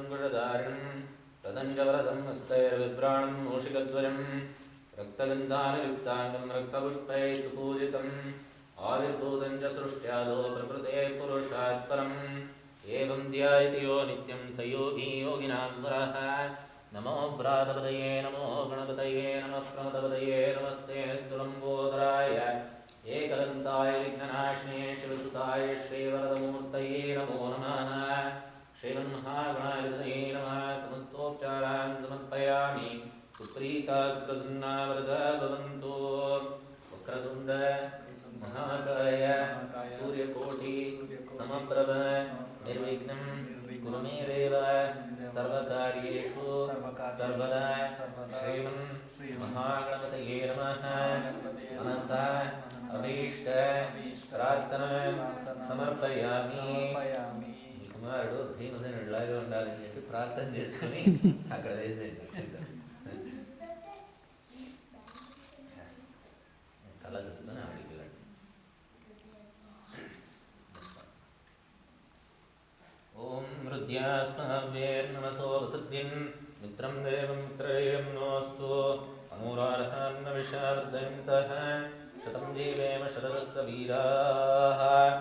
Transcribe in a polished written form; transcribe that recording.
वृषधारिणं रदञ्जवरदं हस्तैर्विभ्राणं मूषिकध्वजं रक्तगन्धानुयुक्ताङ्गं रक्तपुष्पैः सुपूजितम् आविर्भूतं च सृष्ट्यादो प्रकृतेः पुरुषात् परम् एवं ध्यायति यो नित्यं स योगी योगिनां वरः। नमो व्रातपतये नमो गणपतये नमः प्रमदपतये नमस्ते स्तुलम्बोदराय एकदन्ताय विघ्ननाशिने शिवसुताय श्रीवरदमूर्तये नमो नमः। श्रीमन्महागणाधिपतये नमः। समस्तोपचारान् समर्पयामि। सुप्रीता सुप्रसन्ना वरदा भवन्तु। वक्रतुण्ड महाकाय सूर्यकोटि समप्रभ निर्विघ्नं कुरु मे देव सर्वकार्येषु सर्वदा। श्रीमन्महागणपतये नमः। मनसा अभीष्ट प्रार्थना సమర్పయామి. మీ కుమారుడు భీమసేనుడిలాగా ఉండాలని చెప్పి ప్రార్థన చేసుకుని అక్కడ వేసేయండి. కళ చెప్తున్నా ఆడికి వెళ్ళండి. ఓం హృద్యాస్మవేర్నమసో వసద్యం మిత్రం దేవం మిత్రయం నోస్తు అనూరార్హాన్న విశార్దయంతః శతం జీవేమ శరదస్య వీరాః.